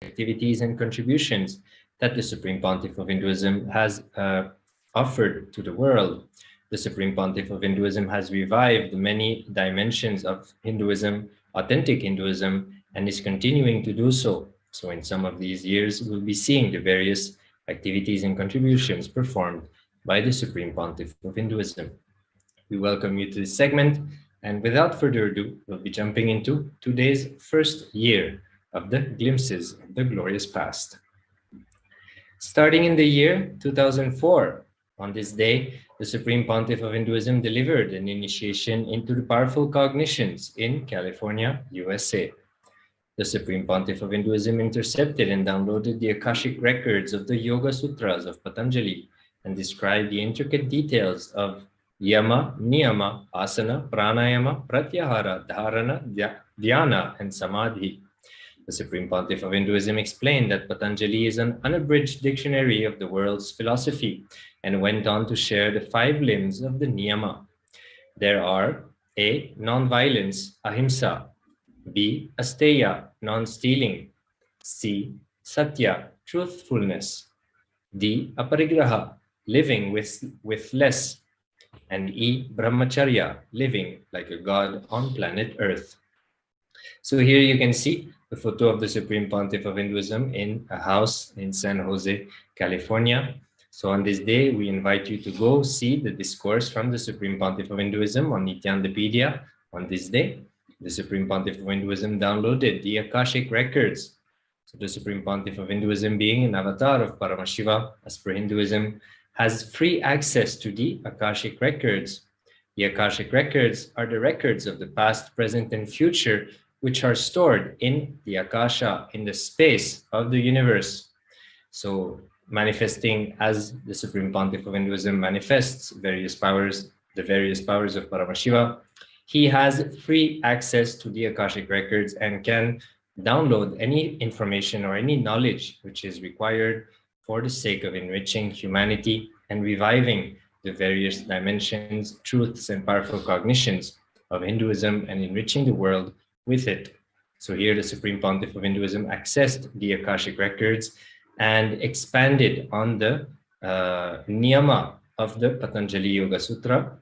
activities and contributions that the Supreme Pontiff of Hinduism has offered to the world. The Supreme Pontiff of Hinduism has revived many dimensions of Hinduism, authentic Hinduism, and is continuing to do so. So in some of these years, we'll be seeing the various activities and contributions performed by the Supreme Pontiff of Hinduism. We welcome you to this segment, and without further ado, we'll be jumping into today's first year of the glimpses of the glorious past. Starting in the year 2004, on this day, the Supreme Pontiff of Hinduism delivered an initiation into the powerful cognitions in California, USA. The Supreme Pontiff of Hinduism intercepted and downloaded the Akashic records of the Yoga Sutras of Patanjali and described the intricate details of Yama, Niyama, Asana, Pranayama, Pratyahara, Dharana, Dhyana, and Samadhi. The Supreme Pontiff of Hinduism explained that Patanjali is an unabridged dictionary of the world's philosophy and went on to share the 5 limbs of the Niyama. There are A. Non-violence, Ahimsa; B. Asteya, non-stealing; C. Satya, truthfulness; D. Aparigraha, living with less; and E. Brahmacharya, living like a god on planet Earth. So here you can see the photo of the Supreme Pontiff of Hinduism in a house in San Jose, California. So on this day, we invite you to go see the discourse from the Supreme Pontiff of Hinduism on Nithyananda. On this day, the Supreme Pontiff of Hinduism downloaded the Akashic records. So the Supreme Pontiff of Hinduism, being an avatar of Paramashiva, as per Hinduism, has free access to the Akashic records. The Akashic records are the records of the past, present, and future, which are stored in the Akasha, in the space of the universe. So manifesting as the Supreme Pontiff of Hinduism manifests various powers, the various powers of Paramashiva, he has free access to the Akashic records and can download any information or any knowledge which is required for the sake of enriching humanity and reviving the various dimensions, truths, and powerful cognitions of Hinduism and enriching the world with it. So here the Supreme Pontiff of Hinduism accessed the Akashic records and expanded on the niyama of the Patanjali Yoga Sutra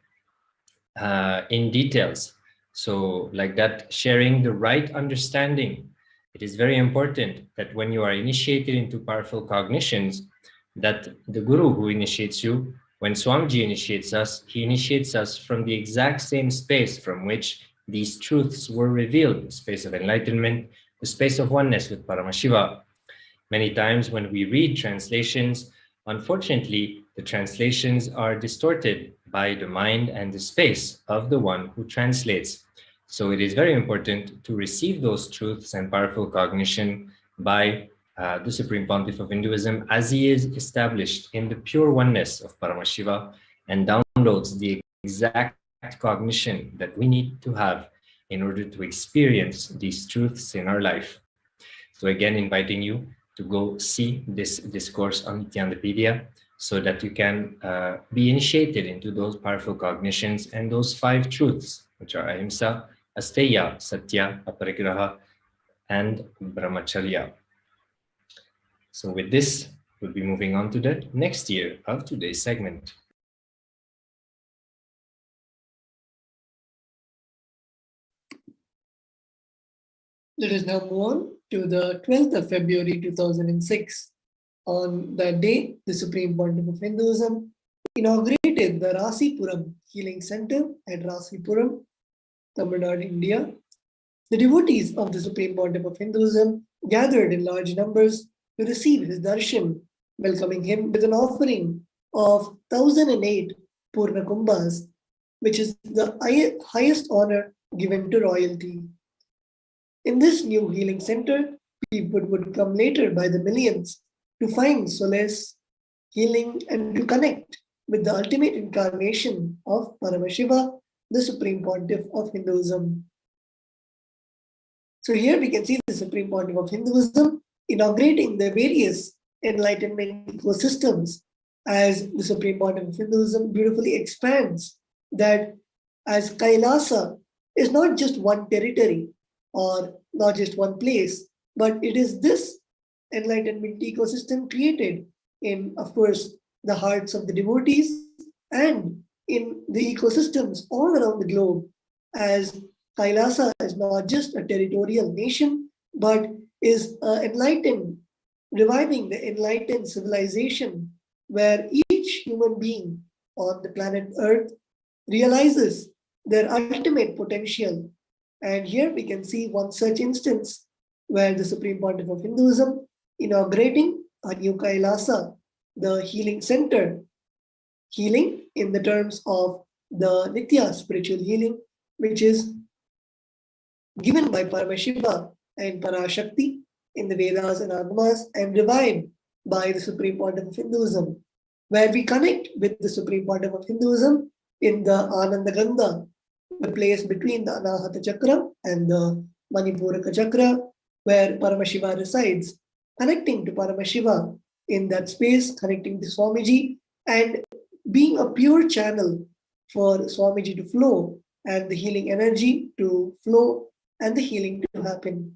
in details. So like that, sharing the right understanding. It is very important that when you are initiated into powerful cognitions, that the Guru who initiates you, when Swamiji initiates us, he initiates us from the exact same space from which these truths were revealed, the space of enlightenment, the space of oneness with Paramashiva. Many times when we read translations, unfortunately, the translations are distorted by the mind and the space of the one who translates. So it is very important to receive those truths and powerful cognition by the Supreme Pontiff of Hinduism as he is established in the pure oneness of Paramashiva and downloads the exact cognition that we need to have in order to experience these truths in our life. So again, inviting you to go see this discourse on Nithyananda so that you can be initiated into those powerful cognitions and those 5 truths, which are Ahimsa, Asteya, Satya, Aparigraha, and Brahmacharya. So with this, we'll be moving on to the next year of today's segment. Let us now move on to the 12th of February 2006. On that day, the Supreme Pontiff of Hinduism inaugurated the Rasipuram Healing Center at Rasipuram, Tamil Nadu, India. The devotees of the Supreme Pontiff of Hinduism gathered in large numbers to receive his darshan, welcoming him with an offering of 1008 Purna Kumbhas, which is the highest honor given to royalty. In this new healing center, people would come later by the millions to find solace, healing, and to connect with the ultimate incarnation of Paramashiva, the Supreme Pontiff of Hinduism. So here we can see the Supreme Pontiff of Hinduism inaugurating the various enlightenment ecosystems as the Supreme Pontiff of Hinduism beautifully expands that as Kailasa is not just one territory or not just one place, but it is this enlightenment ecosystem created in, of course, the hearts of the devotees and in the ecosystems all around the globe, as Kailasa is not just a territorial nation, but is enlightened, reviving the enlightened civilization where each human being on the planet Earth realizes their ultimate potential. And here we can see one such instance where the Supreme Pontiff of Hinduism inaugurating a new Kailasa, the healing center, healing in the terms of the Nitya spiritual healing, which is given by Paramashiva and Parashakti in the Vedas and Agamas and revived by the Supreme Pontiff of Hinduism, where we connect with the Supreme Pontiff of Hinduism in the Ananda Gandha, the place between the Anahata Chakra and the Manipuraka Chakra, where Paramashiva resides, connecting to Paramashiva in that space, connecting to Swamiji, and being a pure channel for Swamiji to flow and the healing energy to flow and the healing to happen.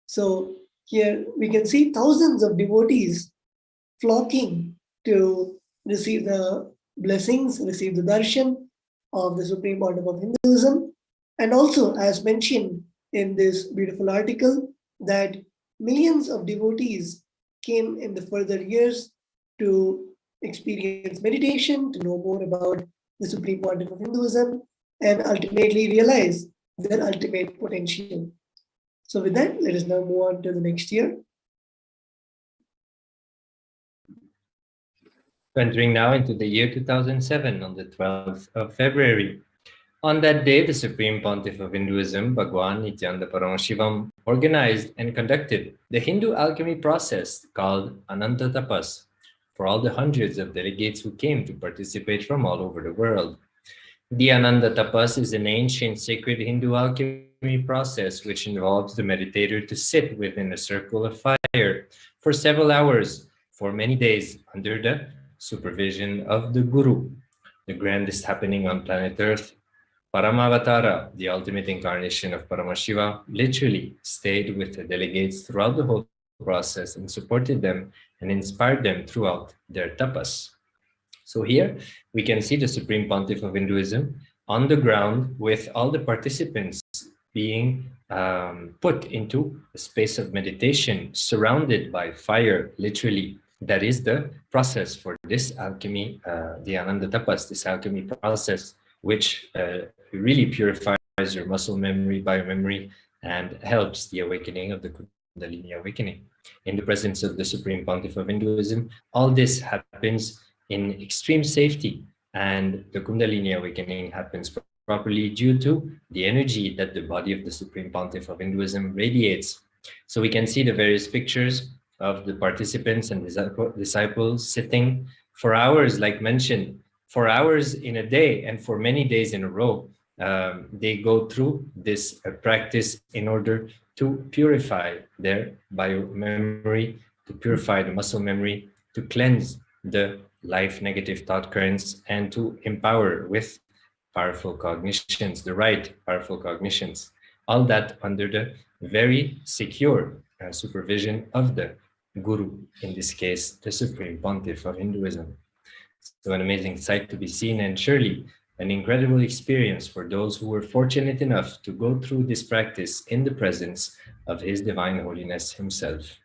So here we can see thousands of devotees flocking to receive the blessings, receive the darshan of the Supreme Pontiff of Hinduism. And also, as mentioned in this beautiful article, that millions of devotees came in the further years to experience meditation, to know more about the Supreme Pontiff of Hinduism, and ultimately realize their ultimate potential. So with that, let us now move on to the next year. Entering now into the year 2007 on the 12th of February. On that day, the Supreme Pontiff of Hinduism, Bhagwan Nithyananda Paramashivam, organized and conducted the Hindu alchemy process called Ananta Tapas for all the hundreds of delegates who came to participate from all over the world. The Ananta Tapas is an ancient sacred Hindu alchemy process which involves the meditator to sit within a circle of fire for several hours for many days under the supervision of the Guru, the grandest happening on planet Earth. Paramavatara, the ultimate incarnation of Paramashiva, literally stayed with the delegates throughout the whole process and supported them and inspired them throughout their tapas. So here we can see the Supreme Pontiff of Hinduism on the ground with all the participants being put into a space of meditation surrounded by fire, literally. That is the process for this alchemy, the Ananda Tapas, this alchemy process, which really purifies your muscle memory, biomemory, and helps the awakening of the Kundalini awakening. In the presence of the Supreme Pontiff of Hinduism, all this happens in extreme safety, and the Kundalini awakening happens properly due to the energy that the body of the Supreme Pontiff of Hinduism radiates. So we can see the various pictures of the participants and disciples sitting for hours, like mentioned, for hours in a day and for many days in a row. They go through this practice in order to purify their biomemory, to purify the muscle memory, to cleanse the life negative thought currents, and to empower with powerful cognitions, the right powerful cognitions. All that under the very secure supervision of the Guru, in this case, the Supreme Pontiff of Hinduism. So an amazing sight to be seen, and surely an incredible experience for those who were fortunate enough to go through this practice in the presence of His Divine Holiness Himself.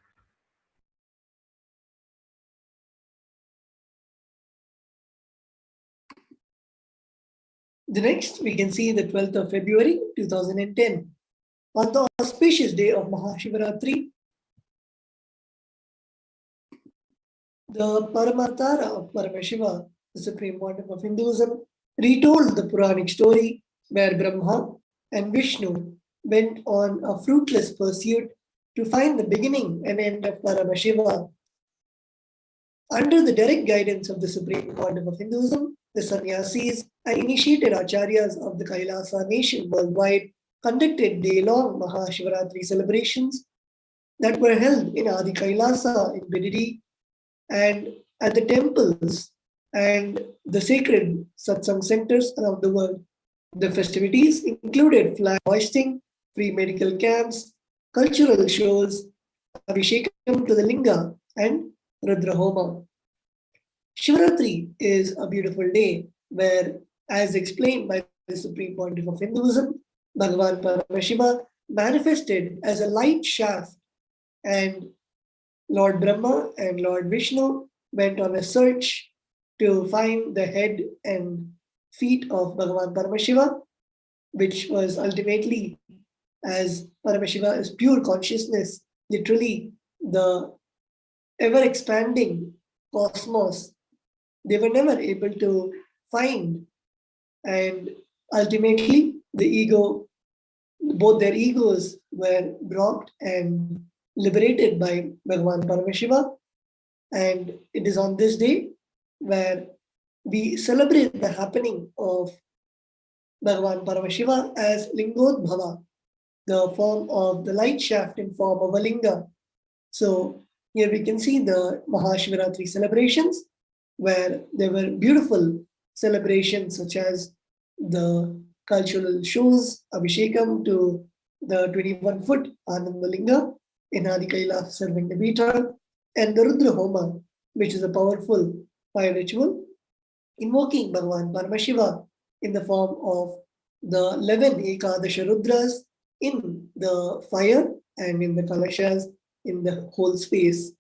The next, we can see the 12th of February 2010. On the auspicious day of Mahashivaratri, the Paramatara of Paramashiva, the Supreme Pontiff of Hinduism, retold the Puranic story where Brahma and Vishnu went on a fruitless pursuit to find the beginning and end of Paramashiva. Under the direct guidance of the Supreme Pontiff of Hinduism, the sannyasis and initiated acharyas of the Kailasa nation worldwide conducted day-long Mahashivaratri celebrations that were held in Adi Kailasa in Bididi and at the temples and the sacred satsang centers around the world. The festivities included flag hoisting, free medical camps, cultural shows, Abhishekam to the Linga, and Rudrahoma. Shivaratri is a beautiful day where, as explained by the Supreme Pontiff of Hinduism, Bhagavan Paramashiva manifested as a light shaft, and Lord Brahma and Lord Vishnu went on a search to find the head and feet of Bhagavan Paramashiva, which was ultimately, as Paramashiva is pure consciousness, literally the ever expanding cosmos. They were never able to find, and ultimately the ego, both their egos were brought and liberated by Bhagavan Paramashiva. And it is on this day where we celebrate the happening of Bhagavan Paramashiva as Lingodbhava, the form of the light shaft in form of a linga. So here we can see the Mahashivaratri celebrations, where there were beautiful celebrations such as the cultural shows, Abhishekam to the 21-foot Anandalinga in Adi Kailasa serving the Beta, and the Rudra Homa, which is a powerful fire ritual, invoking Bhagavan Paramashiva in the form of the 11 Ekadasha Rudras in the fire and in the Kalashas in the whole space.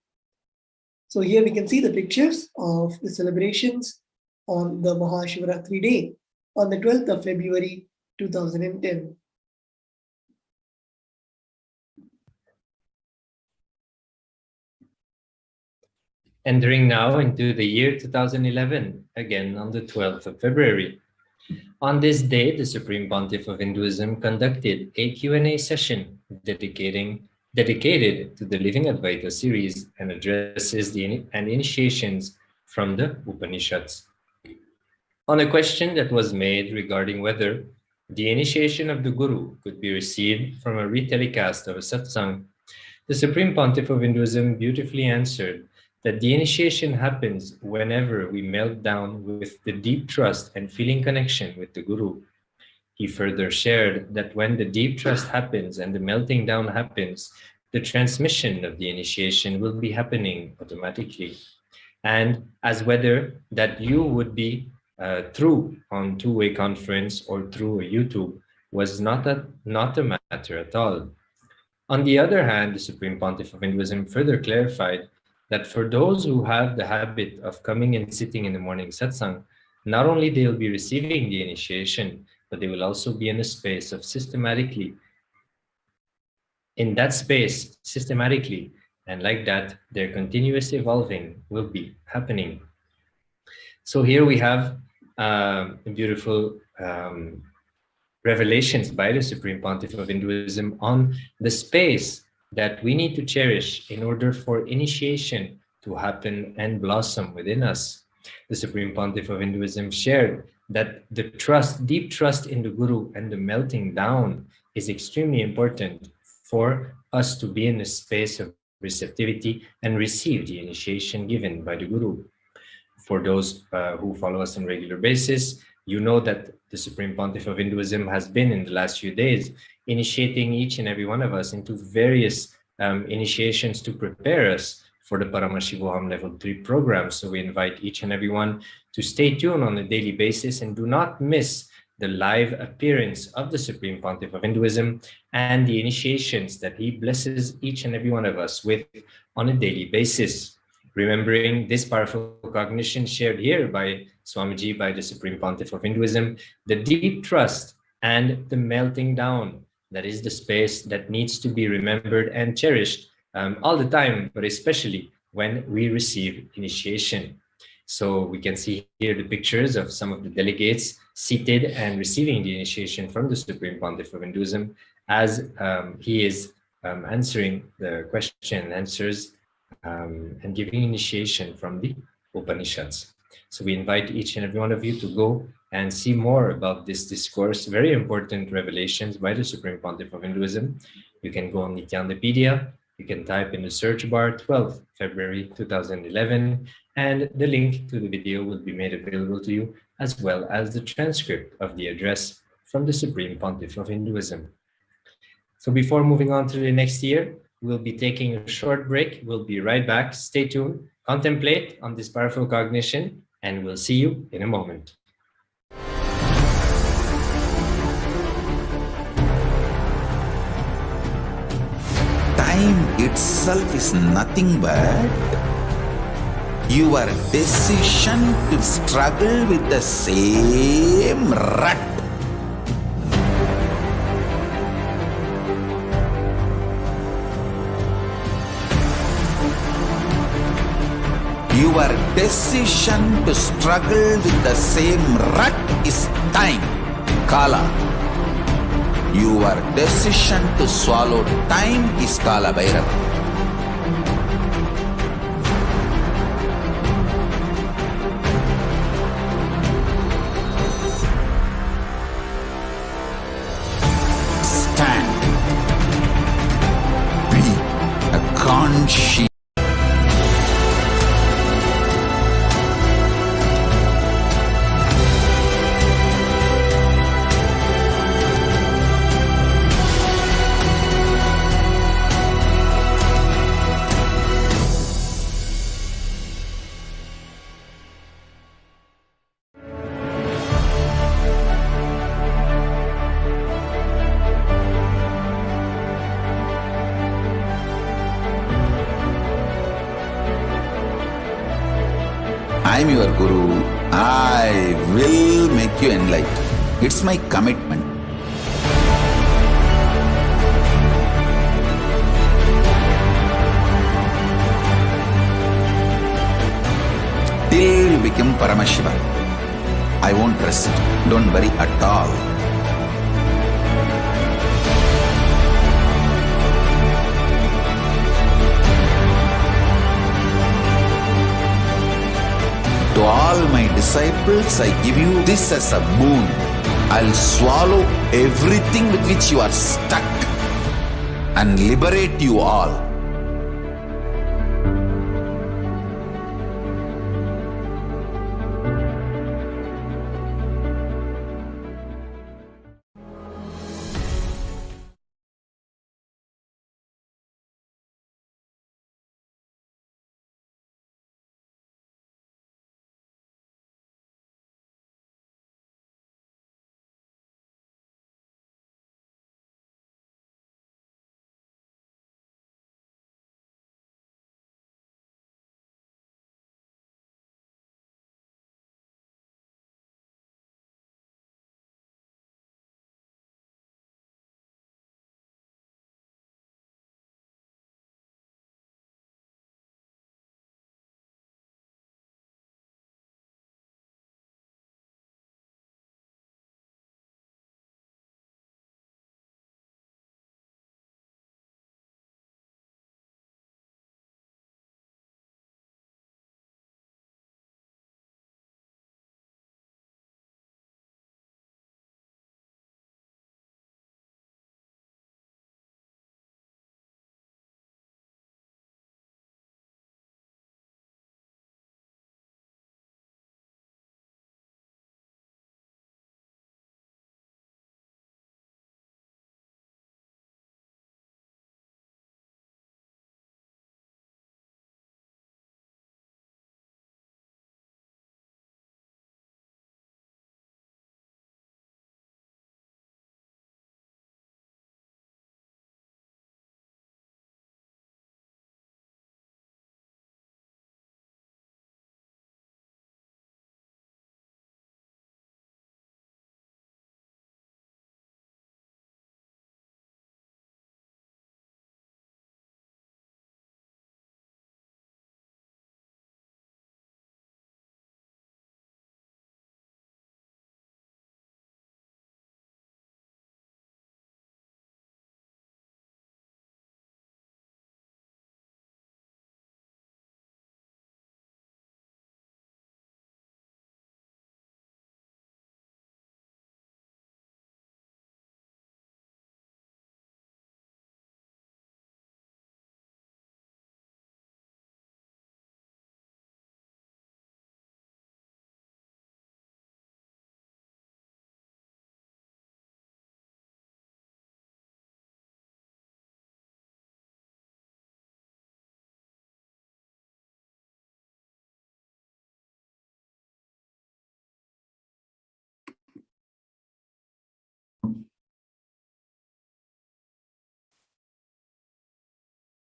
So here we can see the pictures of the celebrations on the Mahashivaratri day on the 12th of February 2010. Entering now into the year 2011, again on the 12th of February. On this day, the Supreme Pontiff of Hinduism conducted a Q&A session dedicated to the Living Advaita series and addresses the initiations from the Upanishads. On a question that was made regarding whether the initiation of the Guru could be received from a retelecast of a satsang, the Supreme Pontiff of Hinduism beautifully answered that the initiation happens whenever we melt down with the deep trust and feeling connection with the Guru. He further shared that when the deep trust happens and the melting down happens, the transmission of the initiation will be happening automatically. And as whether that you would be through on two-way conference or through a YouTube was not a matter at all. On the other hand, the Supreme Pontiff of Hinduism further clarified that for those who have the habit of coming and sitting in the morning satsang, not only they will be receiving the initiation, but they will also be in a space of systematically, and like that, their continuous evolving will be happening. So here we have beautiful revelations by the Supreme Pontiff of Hinduism on the space that we need to cherish in order for initiation to happen and blossom within us. The Supreme Pontiff of Hinduism shared that the trust, deep trust in the Guru and the melting down is extremely important for us to be in a space of receptivity and receive the initiation given by the Guru. For those who follow us on a regular basis, you know that the Supreme Pontiff of Hinduism has been in the last few days initiating each and every one of us into various initiations to prepare us for the Paramashivoham Level 3 program. So we invite each and everyone to stay tuned on a daily basis and do not miss the live appearance of the Supreme Pontiff of Hinduism and the initiations that he blesses each and every one of us with on a daily basis. Remembering this powerful cognition shared here by Swamiji, by the Supreme Pontiff of Hinduism, the deep trust and the melting down, that is the space that needs to be remembered and cherished all the time, but especially when we receive initiation. So we can see here the pictures of some of the delegates seated and receiving the initiation from the Supreme Pontiff of Hinduism as he is answering the question and answers and giving initiation from the Upanishads. So we invite each and every one of you to go and see more about this discourse, very important revelations by the Supreme Pontiff of Hinduism. You can go on Nithyandapedia, you can type in the search bar 12th February 2011, and the link to the video will be made available to you, as well as the transcript of the address from the Supreme Pontiff of Hinduism. So before moving on to the next year, We'll be taking a short break. We'll be right back. Stay tuned, contemplate on this powerful cognition, and we'll see you in a moment. Time itself is nothing but your decision to struggle with the same rut. Your decision to struggle with the same rut is time, Kala. Your decision to swallow time is Kala Bhairava. Stand. Be a conscious. I am your Guru. I will make you enlightened. It's my commitment. Till you become Paramashiva, I won't rest. Don't worry at all. To all my disciples, I give you this as a boon. I'll swallow everything with which you are stuck and liberate you all.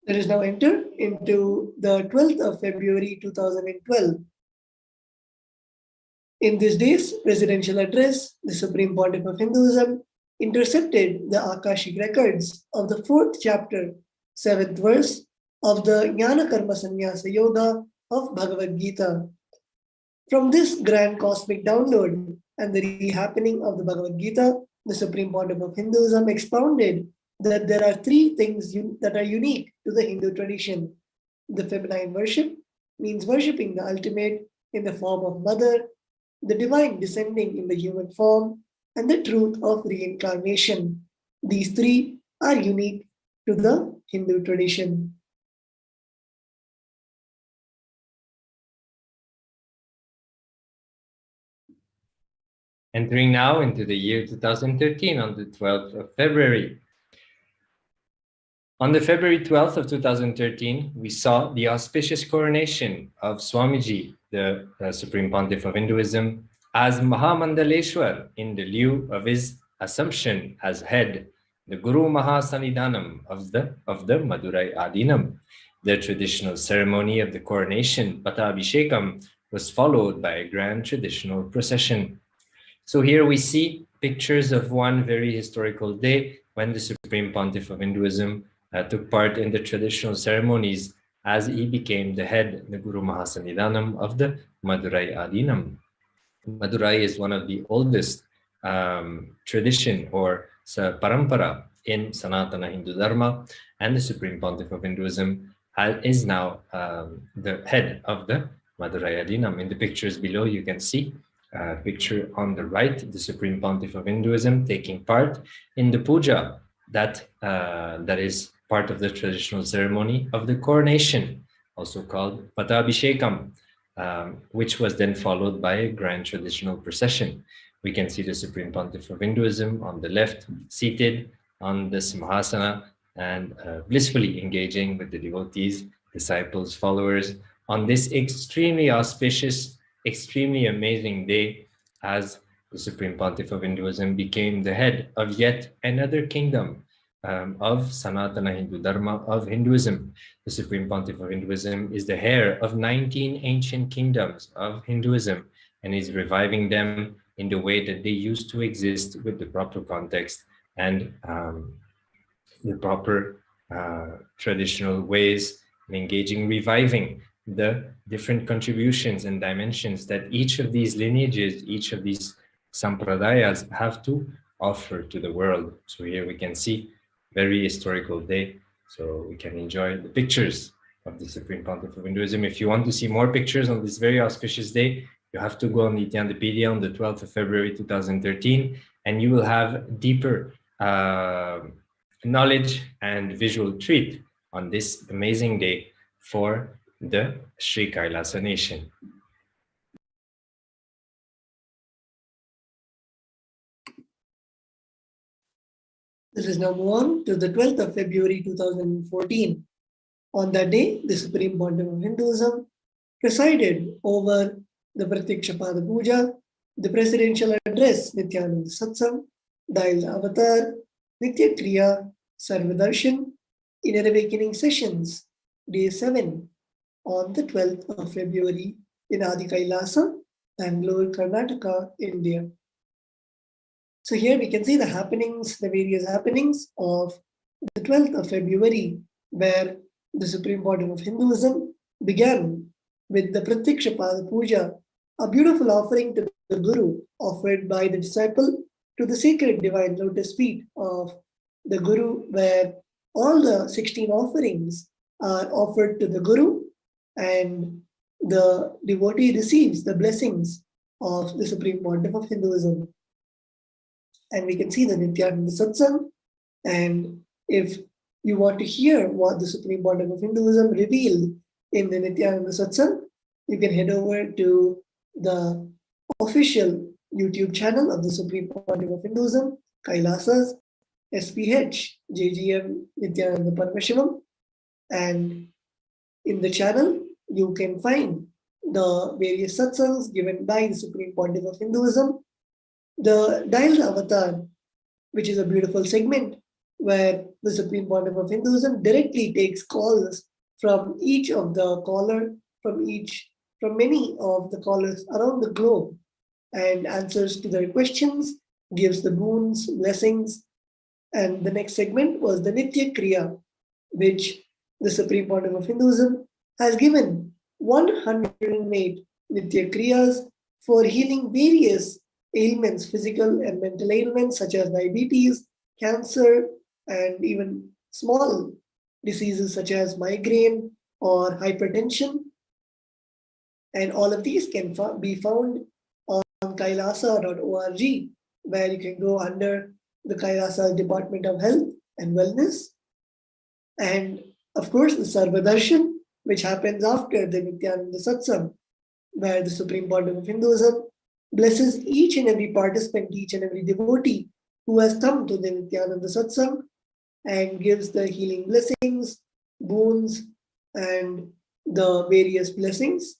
Let us now enter into the 12th of February 2012. In this day's presidential address, the Supreme Pontiff of Hinduism intercepted the Akashic records of the 4th chapter, 7th verse of the Jnana Karma Sannyasa Yoga of Bhagavad Gita. From this grand cosmic download and the rehappening of the Bhagavad Gita, the Supreme Pontiff of Hinduism expounded that there are 3 things that are unique to the Hindu tradition. The feminine worship means worshipping the ultimate in the form of mother, the divine descending in the human form, and the truth of reincarnation. These 3 are unique to the Hindu tradition. Entering now into the year 2013 on the 12th of February. On the February 12th of 2013, we saw the auspicious coronation of Swamiji, the Supreme Pontiff of Hinduism, as Mahamandaleshwar in the lieu of his assumption as head, the Guru Mahasanidhanam of the Madurai Adinam. The traditional ceremony of the coronation, Pattabhishekam, was followed by a grand traditional procession. So here we see pictures of one very historical day when the Supreme Pontiff of Hinduism took part in the traditional ceremonies as he became the head, the Guru Mahasanidhanam of the Madurai Adinam. Madurai is one of the oldest tradition or parampara in Sanatana Hindu Dharma, and the Supreme Pontiff of Hinduism is now the head of the Madurai Adinam. In the pictures below, you can see a picture on the right, the Supreme Pontiff of Hinduism taking part in the puja that is part of the traditional ceremony of the coronation, also called Pattabhishekam, which was then followed by a grand traditional procession. We can see the Supreme Pontiff of Hinduism on the left, seated on the Simhasana and blissfully engaging with the devotees, disciples, followers on this extremely auspicious, extremely amazing day as the Supreme Pontiff of Hinduism became the head of yet another kingdom of Sanatana Hindu Dharma, of Hinduism. The Supreme Pontiff of Hinduism is the heir of 19 ancient kingdoms of Hinduism and is reviving them in the way that they used to exist with the proper context and the proper traditional ways in engaging, reviving the different contributions and dimensions that each of these lineages, each of these sampradayas have to offer to the world. So here we can see very historical day, so we can enjoy the pictures of the Supreme Pontiff of Hinduism. If you want to see more pictures on this very auspicious day, you have to go on Nithyandapedia on the 12th of February 2013, and you will have deeper knowledge and visual treat on this amazing day for the Sri Kailasa nation. Let us now move on to the 12th of February 2014. On that day, the Supreme Pontiff of Hinduism presided over the Pratyakshapada Puja, the Presidential Address, Nithyananda Satsang, Dail Avatar, Nitya Kriya, Sarvadarshan, Inner Awakening Sessions, Day 7, on the 12th of February in Adi Kailasa, Bangalore, Karnataka, India. So here we can see the happenings, the various happenings of the 12th of February, where the Supreme Pontiff of Hinduism began with the Pratyakshapada Puja, a beautiful offering to the Guru offered by the disciple to the sacred divine lotus feet of the Guru, where all the 16 offerings are offered to the Guru and the devotee receives the blessings of the Supreme Pontiff of Hinduism. And we can see the Nithyananda Satsang. And if you want to hear what the Supreme Pontiff of Hinduism revealed in the Nithyananda Satsang, you can head over to the official YouTube channel of the Supreme Pontiff of Hinduism, Kailasa's SPH JGM Nithyananda Paramashivam. And in the channel, you can find the various satsangs given by the Supreme Pontiff of Hinduism. The Dail Avatar, which is a beautiful segment where the Supreme Pontiff of Hinduism directly takes calls from each of the caller, from many of the callers around the globe, and answers to their questions, gives the boons, blessings. And the next segment was the Nitya Kriya, which the Supreme Pontiff of Hinduism has given 108 Nitya Kriyas for healing various ailments, physical and mental ailments such as diabetes, cancer, and even small diseases such as migraine or hypertension. And all of these can be found on kailasa.org, where you can go under the Kailasa Department of Health and Wellness. And of course, the Sarva Darshan, which happens after the Nithyananda Satsang, where the Supreme Pontiff of Hinduism blesses each and every participant, each and every devotee who has come to the Nithyananda Satsang, and gives the healing blessings, boons, and the various blessings.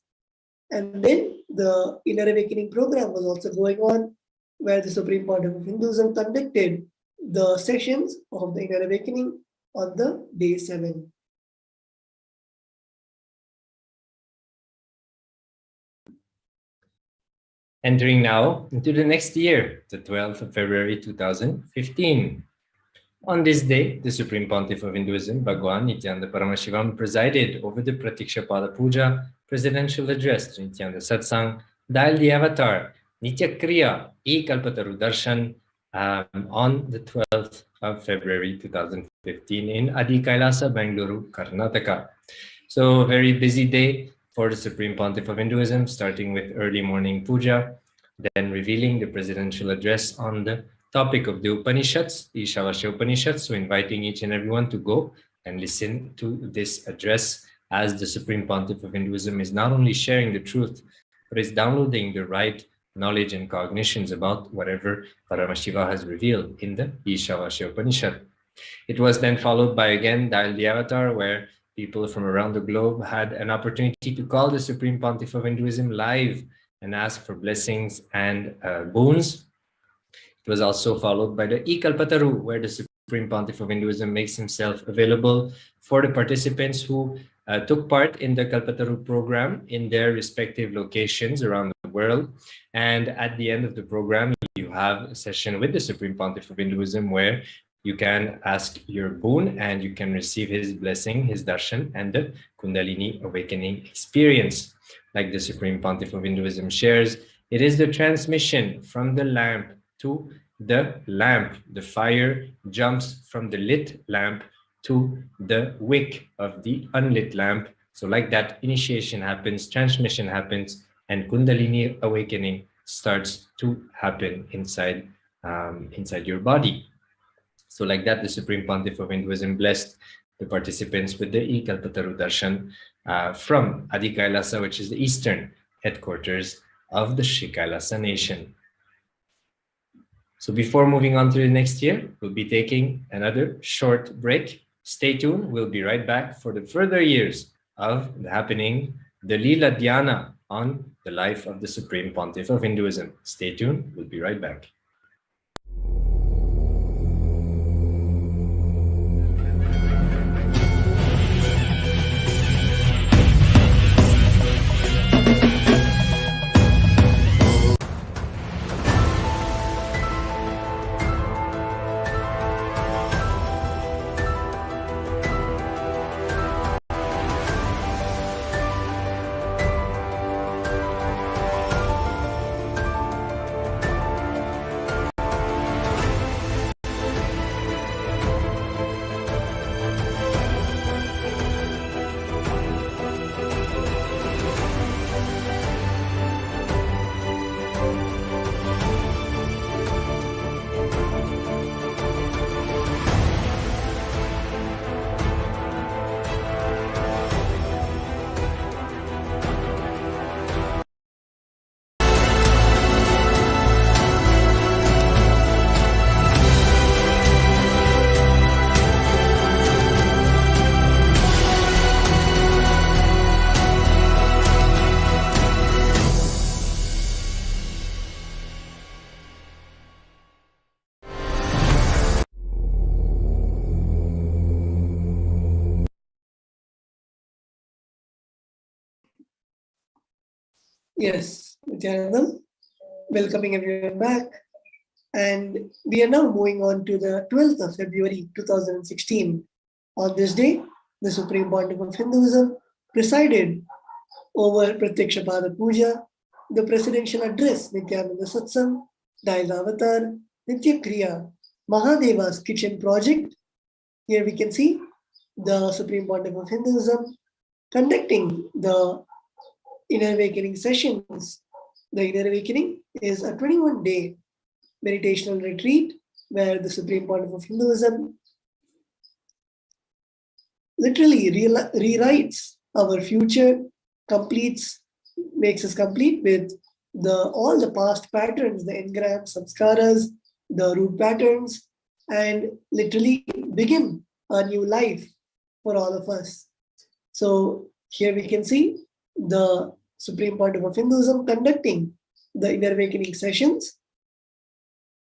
And then the Inner Awakening program was also going on, where the Supreme Pontiff of Hinduism conducted the sessions of the Inner Awakening on the day 7. Entering now into the next year, the 12th of February 2015. On this day, the Supreme Pontiff of Hinduism, Bhagwan Nithyananda Paramashivam, presided over the Pratikshapada Puja presidential address to Nithyananda Satsang, dialed the avatar Nitya Kriya E Kalpataru Darshan on the 12th of February 2015 in Adi Kailasa, Bengaluru, Karnataka. So a very busy day for the Supreme Pontiff of Hinduism, starting with early morning puja, then revealing the presidential address on the topic of the Upanishads, the Ishavasya Upanishads, so inviting each and everyone to go and listen to this address, as the Supreme Pontiff of Hinduism is not only sharing the truth, but is downloading the right knowledge and cognitions about whatever Paramashiva has revealed in the Ishavasya Upanishad. It was then followed by again Dial the Avatar, where people from around the globe had an opportunity to call the Supreme Pontiff of Hinduism live and ask for blessings and boons. It was also followed by the E-Kalpataru, where the Supreme Pontiff of Hinduism makes himself available for the participants who took part in the Kalpataru program in their respective locations around the world. And at the end of the program, you have a session with the Supreme Pontiff of Hinduism where you can ask your boon and you can receive his blessing, his darshan, and the Kundalini awakening experience. Like the Supreme Pontiff of Hinduism shares, it is the transmission from the lamp to the lamp. The fire jumps from the lit lamp to the wick of the unlit lamp. So like that, initiation happens, transmission happens, and Kundalini awakening starts to happen inside your body. So like that, the Supreme Pontiff of Hinduism blessed the participants with the E-Kalpataru Darshan from Adi Kailasa, which is the eastern headquarters of the Sri Kailasa nation. So before moving on to the next year, we'll be taking another short break. Stay tuned. We'll be right back for the further years of the happening, the Lila Dhyana on the life of the Supreme Pontiff of Hinduism. Stay tuned. We'll be right back. Yes, Nithyanandam, welcoming everyone back. And we are now moving on to the 12th of February 2016. On this day, the Supreme Pontiff of Hinduism presided over Pratyakshapada Puja, the presidential address Nityananda Satsang, Daila Avatar, Nitya Kriya, Mahadeva's kitchen project. Here we can see the Supreme Pontiff of Hinduism conducting the Inner Awakening sessions. The Inner Awakening is a 21-day meditational retreat where the Supreme Pontiff of Hinduism literally rewrites our future, makes us complete with all the past patterns, the engrams, samskaras, the root patterns, and literally begin a new life for all of us. So here we can see the Supreme Pontiff of Hinduism conducting the Inner Awakening sessions.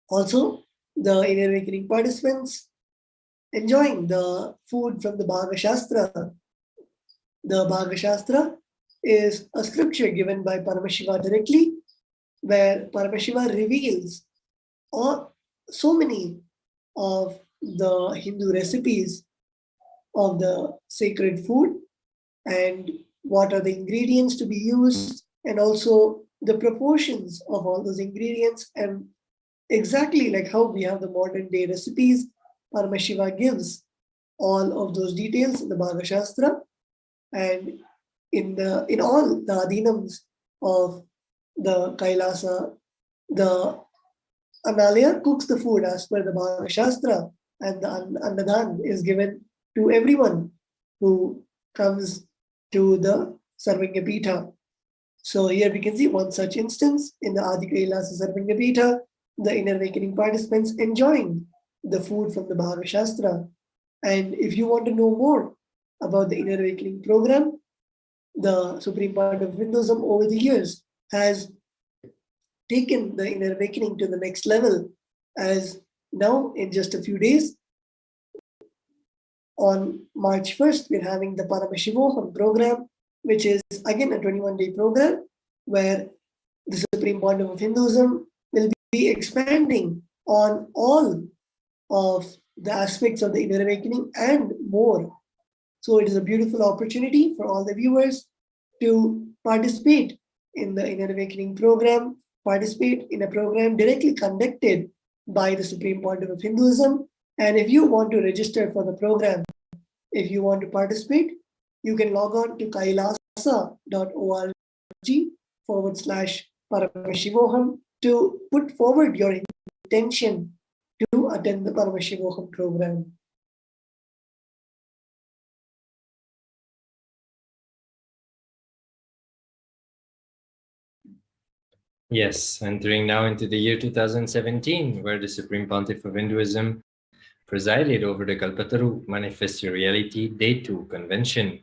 Also, the Inner Awakening participants enjoying the food from the Bhagavad Shastra. The Bhagavad Shastra is a scripture given by Paramashiva directly, where Paramashiva reveals so many of the Hindu recipes of the sacred food and what are the ingredients to be used, and also the proportions of all those ingredients, and exactly like how we have the modern day recipes, Paramashiva gives all of those details in the Bhagavad Shastra, and in all the adhinams of the Kailasa, the Analya cooks the food as per the Bhagavad Shastra, and the Annadan is given to everyone who comes to the Sarvingapita. So here we can see one such instance in the Adi Kailasa Sarvingapita, the Inner Awakening participants enjoying the food from the Bhagavad Shastra. And if you want to know more about the Inner Awakening program, the Supreme Pontiff of Hinduism over the years has taken the Inner Awakening to the next level, as now in just a few days, on March 1st, we're having the Paramashivoham program, which is again a 21-day program where the Supreme Pontiff of Hinduism will be expanding on all of the aspects of the Inner Awakening and more. So it is a beautiful opportunity for all the viewers to participate in the Inner Awakening program, participate in a program directly conducted by the Supreme Pontiff of Hinduism. And if you want to register for the program, if you want to participate, you can log on to kailasa.org/Paramashivoham to put forward your intention to attend the Paramashivoham program. Yes, entering now into the year 2017, where the Supreme Pontiff of Hinduism presided over the Kalpataru Manifest Your Reality Day 2 convention.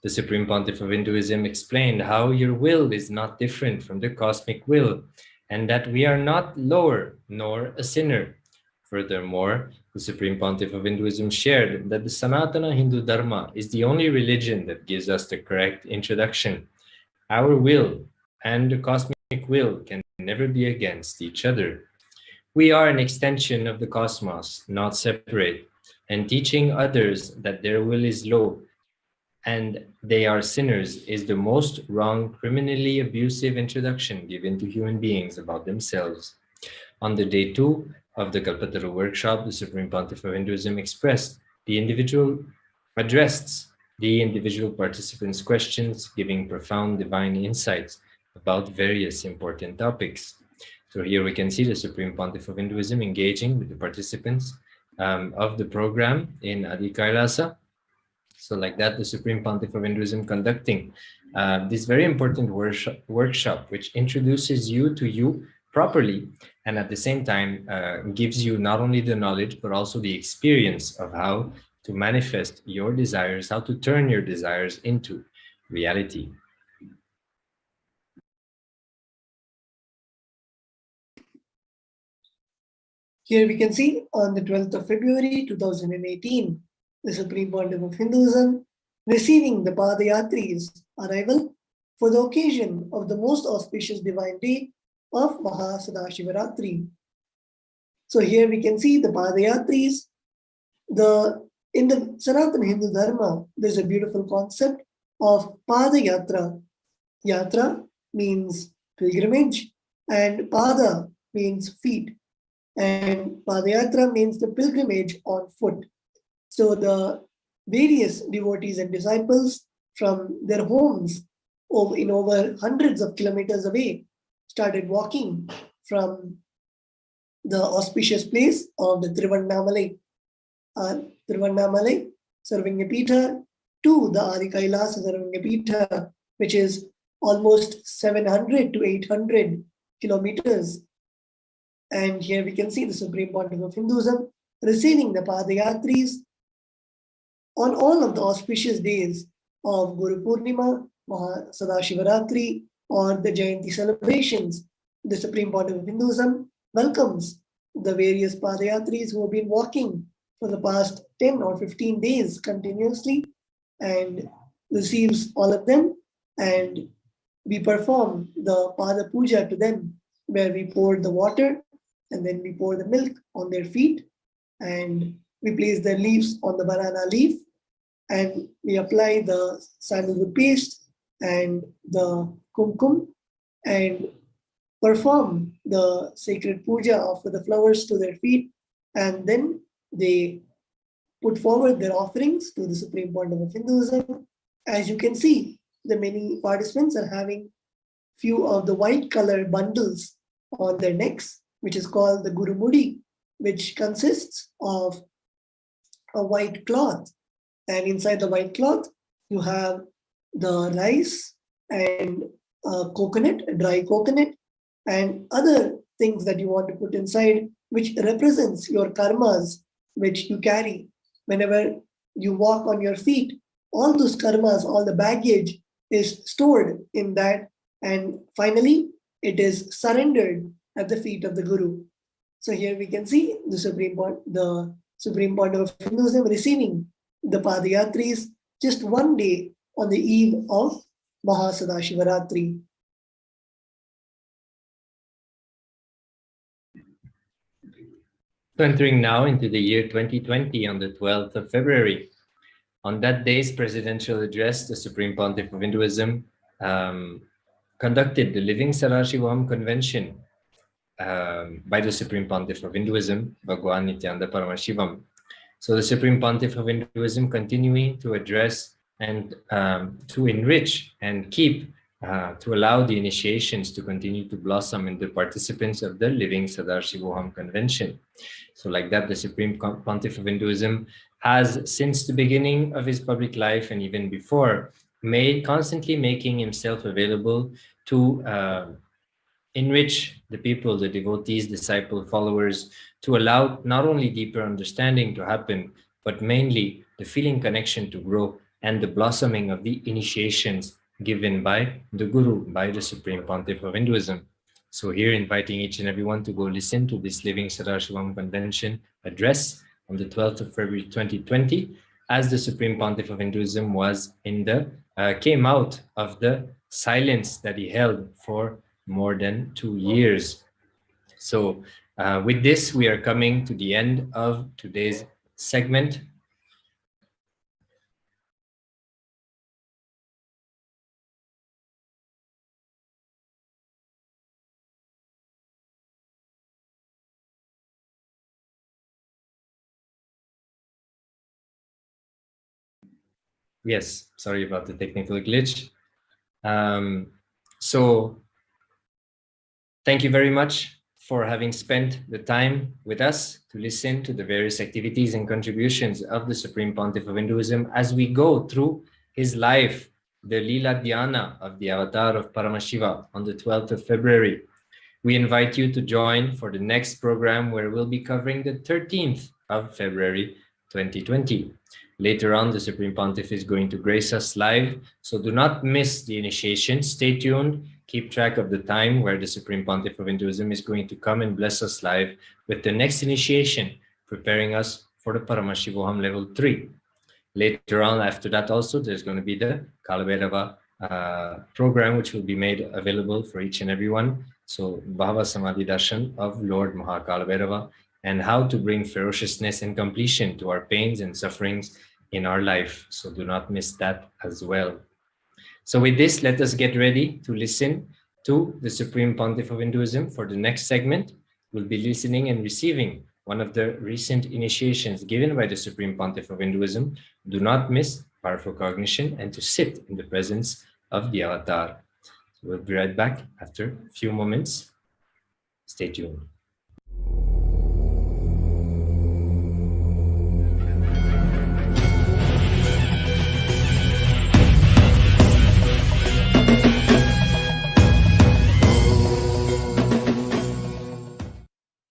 The Supreme Pontiff of Hinduism explained how your will is not different from the cosmic will, and that we are not lower nor a sinner. Furthermore, the Supreme Pontiff of Hinduism shared that the Sanatana Hindu Dharma is the only religion that gives us the correct introduction. Our will and the cosmic will can never be against each other. We are an extension of the cosmos, not separate, and teaching others that their will is low and they are sinners is the most wrong, criminally abusive introduction given to human beings about themselves. On the day 2 of the Kalpataru workshop, the Supreme Pontiff of Hinduism addressed the individual participants' questions, giving profound divine insights about various important topics. So here we can see the Supreme Pontiff of Hinduism engaging with the participants of the program in Adi Kailasa. So like that, the Supreme Pontiff of Hinduism conducting this very important workshop, which introduces you to you properly, and at the same time gives you not only the knowledge, but also the experience of how to manifest your desires, how to turn your desires into reality. Here we can see on the 12th of February 2018, the Supreme Pontiff of Hinduism receiving the Padayatris' arrival for the occasion of the most auspicious divine day of Mahasadashivaratri. So here we can see the Padayatris. In the Sanatana Hindu Dharma, there's a beautiful concept of Padayatra. Yatra means pilgrimage, and Pada means feet. And Padayatra means the pilgrimage on foot. So the various devotees and disciples from their homes in over hundreds of kilometers away started walking from the auspicious place of the Trivandamale Sarvingapita to the Adi Kailasa Sarvingapita, which is almost 700 to 800 kilometers. And here we can see the Supreme Pontiff of Hinduism receiving the Padayatris on all of the auspicious days of Guru Purnima, Mahasadashivaratri, or the Jayanti celebrations. The Supreme Pontiff of Hinduism welcomes the various Padayatris who have been walking for the past 10 or 15 days continuously and receives all of them, and we perform the Pada Puja to them, where we pour the water and then we pour the milk on their feet and we place the leaves on the banana leaf and we apply the sandalwood paste and the kumkum and perform the sacred puja, offer the flowers to their feet, and then they put forward their offerings to the Supreme Pontiff of Hinduism. As you can see, the many participants are having few of the white colored bundles on their necks, which is called the Guru Mudi, which consists of a white cloth. And inside the white cloth, you have the rice and coconut, a dry coconut, and other things that you want to put inside, which represents your karmas, which you carry. Whenever you walk on your feet, all those karmas, all the baggage is stored in that. And finally, it is surrendered at the feet of the Guru. So here we can see the Supreme Pontiff of Hinduism receiving the Padayatris just one day on the eve of Mahasadashivaratri. So entering now into the year 2020 on the 12th of February. On that day's presidential address, the Supreme Pontiff of Hinduism conducted the Living Paramashivoham Convention by the Supreme Pontiff of Hinduism, Bhagwan Nithyananda Paramashivam. So the Supreme Pontiff of Hinduism continuing to address and to enrich and keep, to allow the initiations to continue to blossom in the participants of the Living Paramashivoham Convention. So like that, the Supreme Pontiff of Hinduism has, since the beginning of his public life and even before, constantly making himself available to enrich the people, the devotees, disciple, followers, to allow not only deeper understanding to happen, but mainly the feeling connection to grow and the blossoming of the initiations given by the Guru, by the Supreme Pontiff of Hinduism. So here, inviting each and everyone to go listen to this Living Paramashivoham Convention address on the 12th of February 2020, as the Supreme Pontiff of Hinduism was came out of the silence that he held for more than 2 years. So with this, we are coming to the end of today's segment. Yes, sorry about the technical glitch. So thank you very much for having spent the time with us to listen to the various activities and contributions of the Supreme Pontiff of Hinduism as we go through his life, the Lila Dhyana of the avatar of Paramashiva on the 12th of February. We invite you to join for the next program, where we'll be covering the 13th of February 2020. Later on, the Supreme Pontiff is going to grace us live, so do not miss the initiation. Stay tuned, keep track of the time where the Supreme Pontiff of Hinduism is going to come and bless us live with the next initiation, preparing us for the Paramashivoham level 3. Later on, after that also, there's going to be the Kalabhairava program which will be made available for each and everyone. So Bhava Samadhi Darshan of Lord Mahakala Bhairava, and how to bring ferociousness and completion to our pains and sufferings in our life. So do not miss that as well. So with this, let us get ready to listen to the Supreme Pontiff of Hinduism. For the next segment, we'll be listening and receiving one of the recent initiations given by the Supreme Pontiff of Hinduism. Do not miss powerful cognition and to sit in the presence of the avatar. So we'll be right back after a few moments. Stay tuned.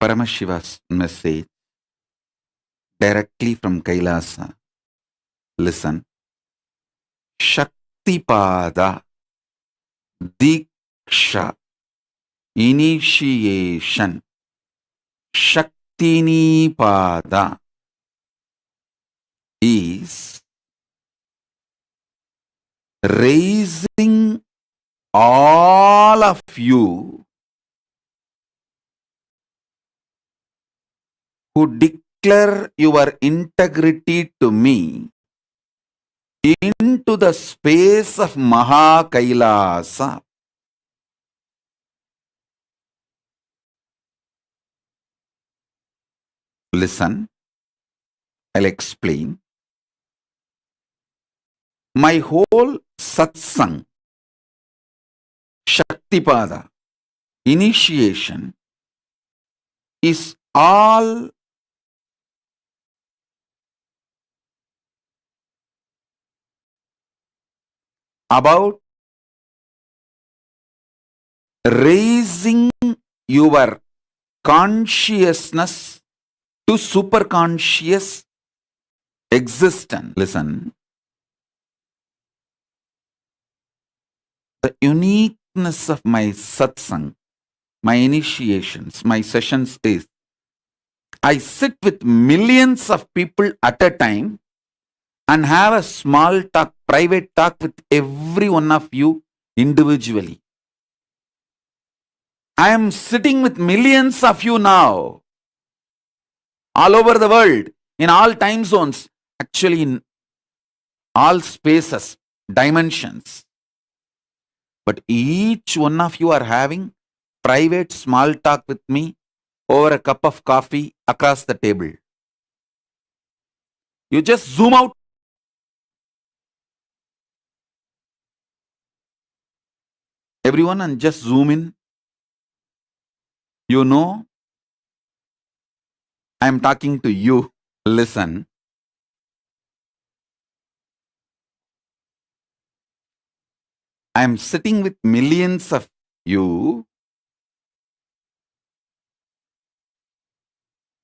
Paramashiva's message directly from Kailasa. Listen. Shaktipada, Diksha, initiation. Shaktinipada is raising all of you who declare your integrity to me into the space of Mahakailasa. Listen, I'll explain. My whole satsang, Shaktipada, initiation, is all about raising your consciousness to superconscious existence. Listen. The uniqueness of my satsang, my initiations, my sessions is I sit with millions of people at a time and have a small talk, private talk with every one of you individually. I am sitting with millions of you now, all over the world, in all time zones, actually in all spaces, dimensions. But each one of you are having private small talk with me over a cup of coffee across the table. You just zoom out. Everyone, and just zoom in. You know, I am talking to you. Listen. I am sitting with millions of you,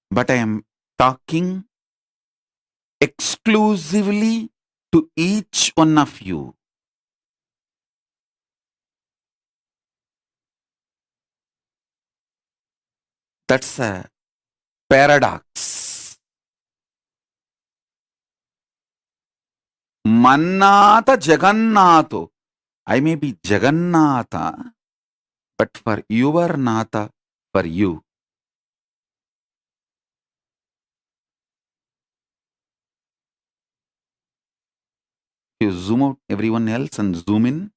but I am talking exclusively to each one of you. That's a paradox. Mannata Jagannatho. I may be Jagannatha, but for your Natha, for you. You zoom out everyone else and zoom in.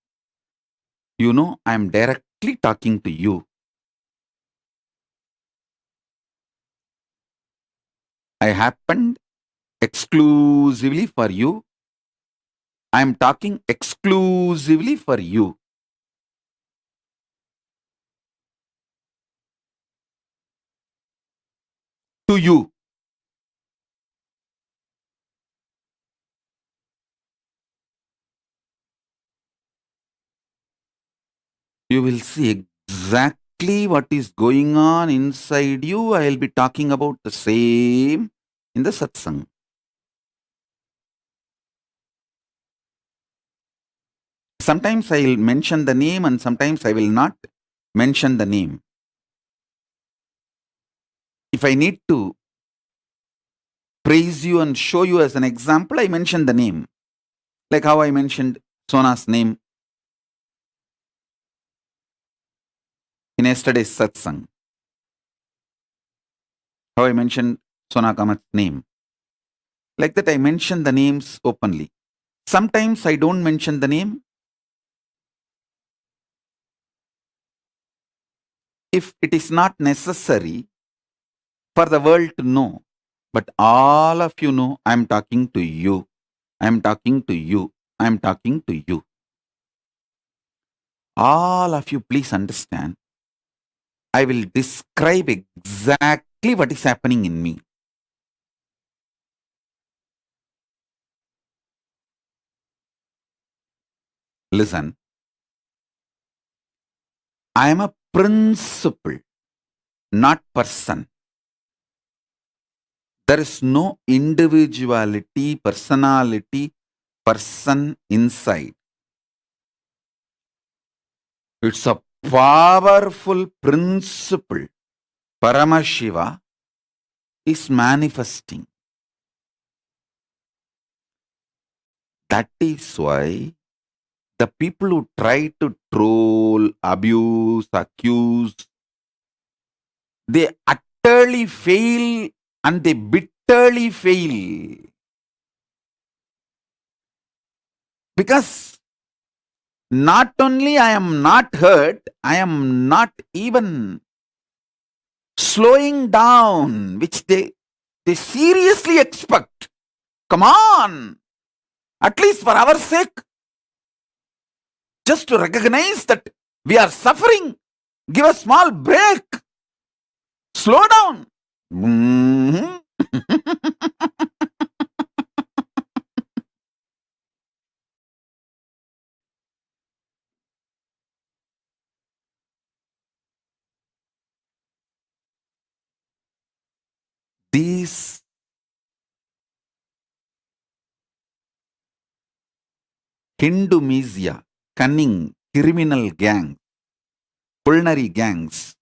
You know, I am directly talking to you. I happened exclusively for you. I am talking exclusively for you. To you. You will see exactly what is going on inside you. I will be talking about the same in the satsang. Sometimes I will mention the name and sometimes I will not mention the name. If I need to praise you and show you as an example, I mention the name. Like how I mentioned Sona's name in yesterday's satsang, how I mentioned Sona Kamat's name. Like that, I mention the names openly. Sometimes I don't mention the name. If it is not necessary for the world to know, but all of you know, I am talking to you. I am talking to you. I am talking to you. All of you, please understand. I will describe exactly what is happening in me. Listen, I am a principle, not person. There is no individuality, personality, person inside. It's a powerful principle. Paramashiva is manifesting. That is why the people who try to troll, abuse, accuse, they utterly fail and they bitterly fail. Because not only I am not hurt, I am not even slowing down, which they seriously expect. Come on, at least for our sake, just to recognize that we are suffering, give a small break, slow down. These Hindu Misia, cunning, criminal gangs, culinary gangs,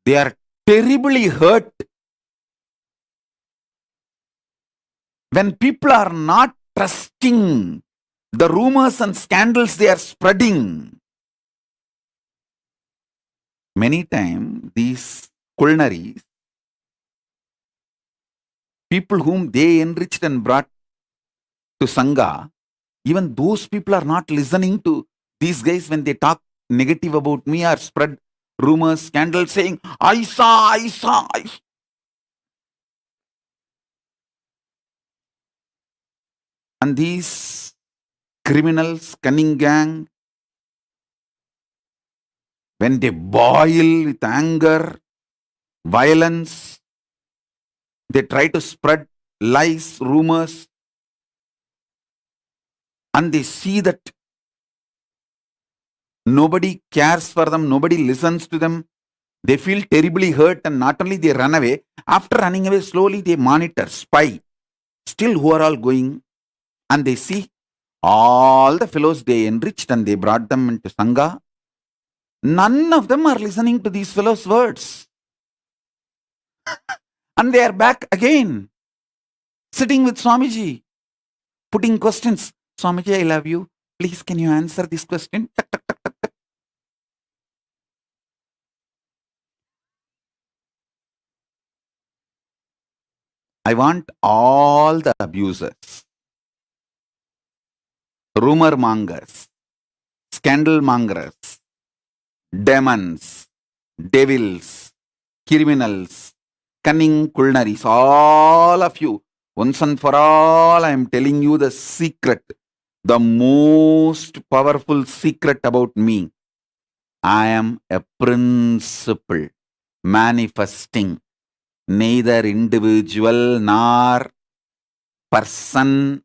they are terribly hurt when people are not trusting the rumors and scandals they are spreading. Many times, these culinaries, people whom they enriched and brought to Sangha, even those people are not listening to these guys when they talk negative about me or spread rumors, scandals, saying, I saw. And these criminals, cunning gang, when they boil with anger, violence, they try to spread lies, rumors, and they see that nobody cares for them, nobody listens to them. They feel terribly hurt, and not only they run away, after running away, slowly they monitor, spy, still who are all going, and they see all the fellows they enriched and they brought them into Sangha. None of them are listening to these fellows' words. And they are back again, sitting with Swamiji, putting questions. Swamiji, I love you. Please, can you answer this question? Tuck, tuck, tuck, tuck, tuck. I want all the abusers, rumor mongers, scandal mongers, demons, devils, criminals, cunning culinaries, all of you, once and for all, I am telling you the secret, the most powerful secret about me. I am a principle manifesting, neither individual nor person,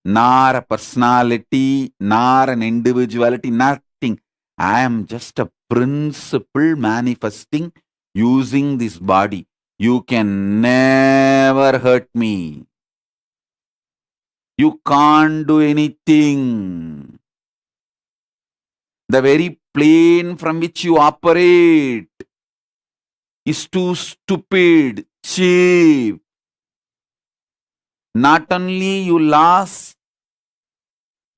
nor a personality, nor an individuality, nothing. I am just a principle manifesting using this body. You can never hurt me. You can't do anything. The very plane from which you operate is too stupid, cheap. Not only you lost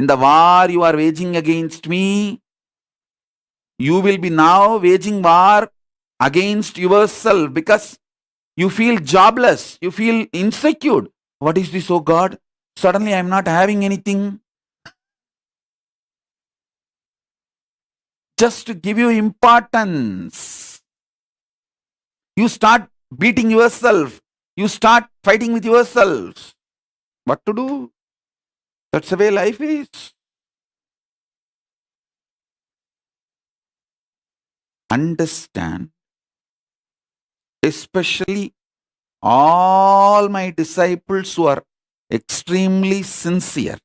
in the war you are waging against me, you will be now waging war against yourself because you feel jobless, you feel insecure. What is this, oh God? Suddenly I am not having anything. Just to give you importance, you start beating yourself, you start fighting with yourselves. What to do? That's the way life is. Understand, especially all my disciples who are extremely sincere,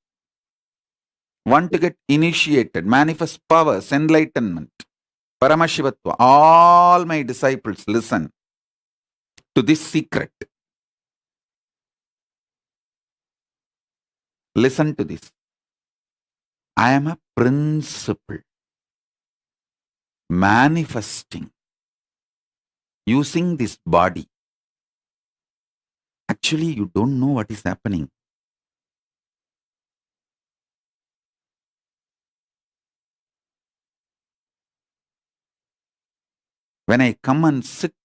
want to get initiated, manifest powers, enlightenment, Paramashivatva. All my disciples, listen to this secret. Listen to this. I am a principle manifesting using this body. Actually, you don't know what is happening. When I come and sit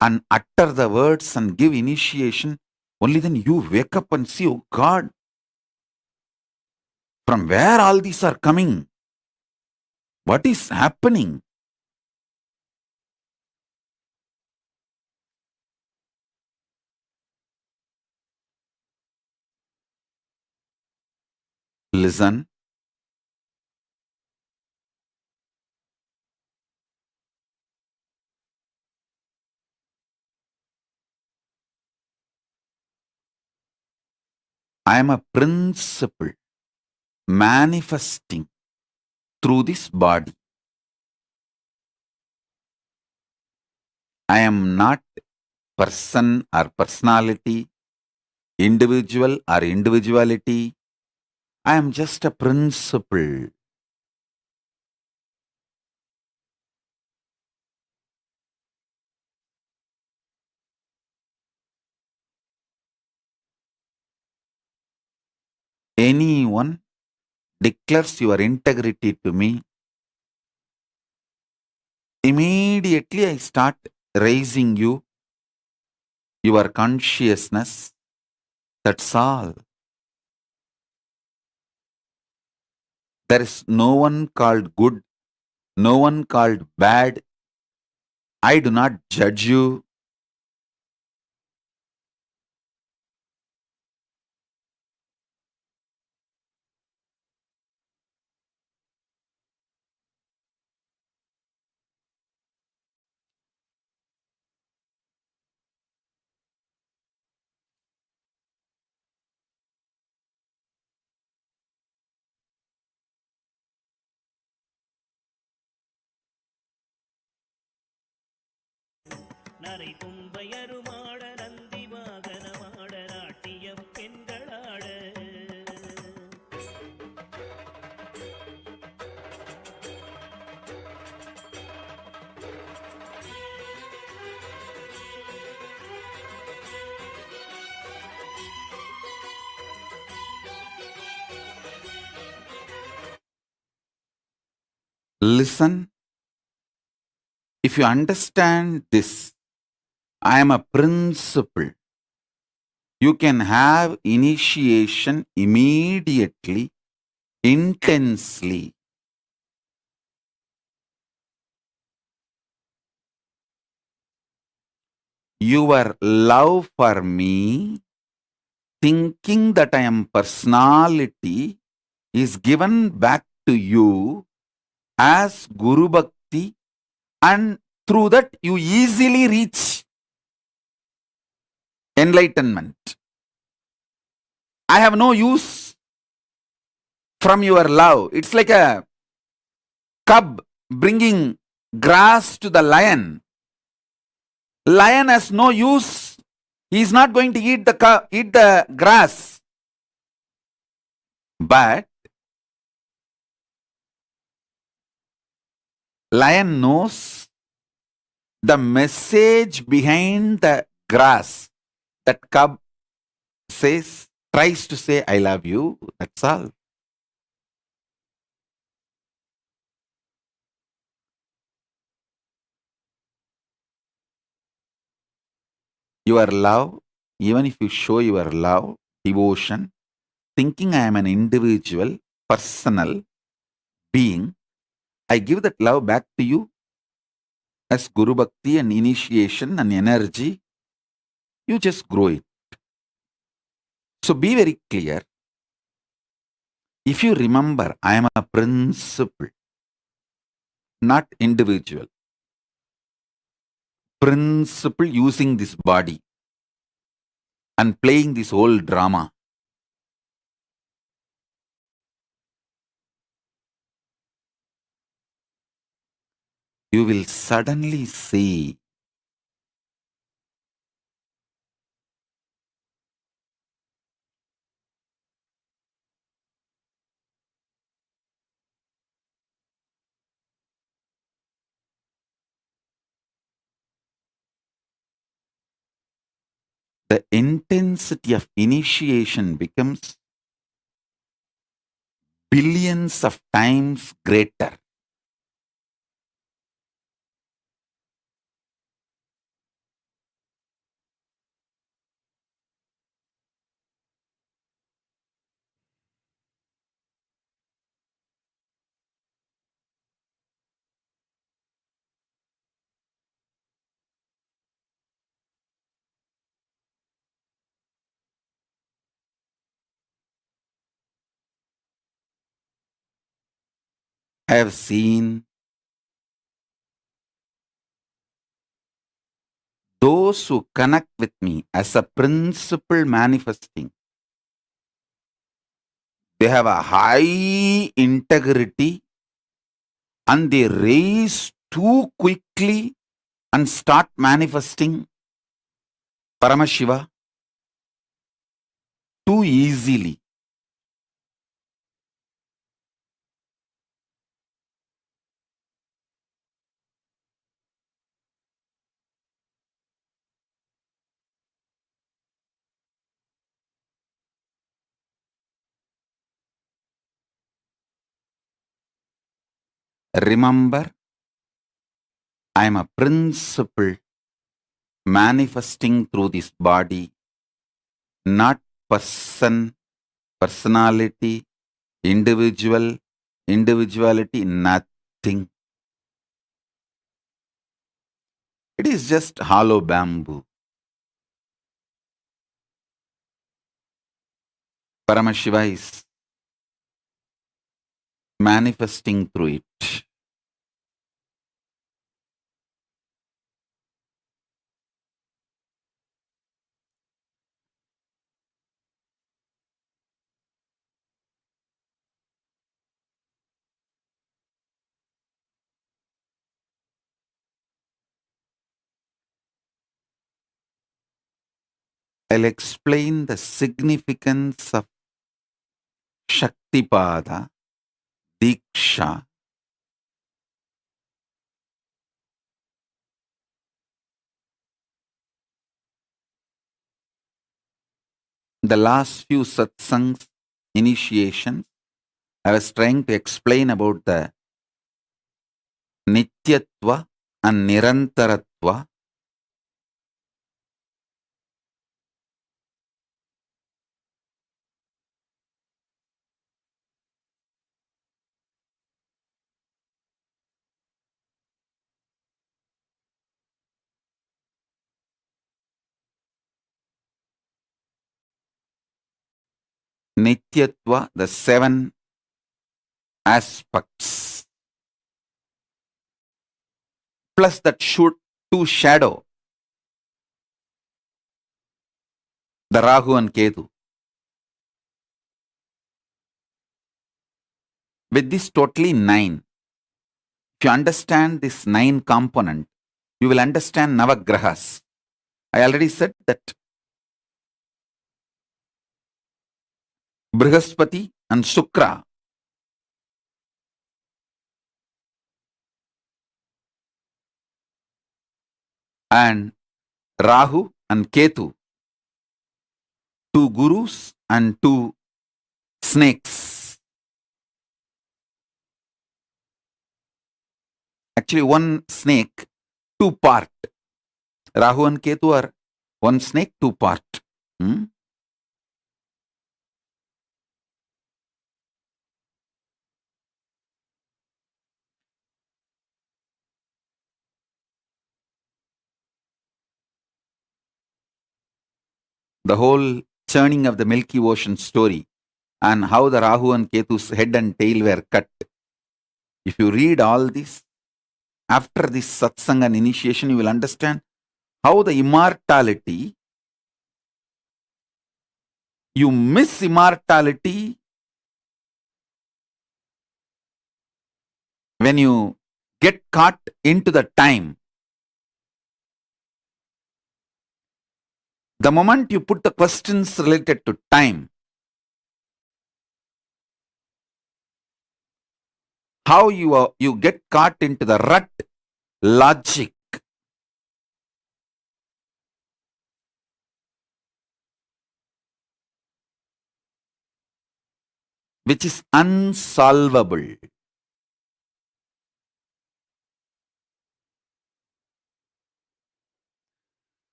and utter the words and give initiation, only then you wake up and see, oh God, from where all these are coming? What is happening? Listen. I am a principle manifesting through this body. I am not person or personality, individual or individuality. I am just a principle. Anyone declares your integrity to me, immediately I start raising you, your consciousness. That's all. There is no one called good, no one called bad. I do not judge you. நரை தும்பையருமாட நந்தி வாகனமாட நாட்டிய பெண்களாட Listen. If you understand this, I am a principle. You can have initiation immediately, intensely. Your love for me, thinking that I am personality, is given back to you as Guru Bhakti, and through that you easily reach enlightenment. I have no use from your love. It's like a cub bringing grass to the lion. Lion has no use. He is not going to eat the grass. But lion knows the message behind the grass. That cub tries to say, I love you. That's all. Your love, even if you show your love, devotion, thinking I am an individual, personal being, I give that love back to you as Guru Bhakti and initiation and energy. You just grow it. So be very clear. If you remember, I am a principle, not individual. Principle using this body and playing this whole drama. You will suddenly see the intensity of initiation becomes billions of times greater. I have seen those who connect with me as a principle manifesting. They have a high integrity and they raise too quickly and start manifesting Paramashiva too easily. Remember, I am a principle manifesting through this body, not person, personality, individual, individuality, nothing. It is just hollow bamboo. Paramashiva is manifesting through it. I'll explain the significance of Shaktipada, Diksha. The last few satsangs, initiations, I was trying to explain about the Nityatva and Nirantaratva. Nityatva, the 7 aspects, plus that should two shadow, the Rahu and Ketu. With this totally 9, if you understand this 9 component, you will understand Navagrahas. I already said that Brihaspati and Shukra and Rahu and Ketu, 2 gurus and 2 snakes. Actually, one snake, 2 part. Rahu and Ketu are One snake, two part. The whole churning of the Milky Ocean story and how the Rahu and Ketu's head and tail were cut. If you read all this, after this satsang and initiation, you will understand how the immortality, you miss immortality when you get caught into the time. The moment you put the questions related to time, how you get caught into the rut logic, which is unsolvable.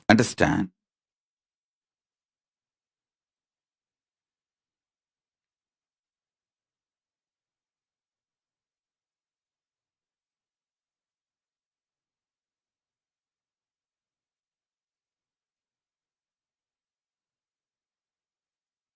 Understand?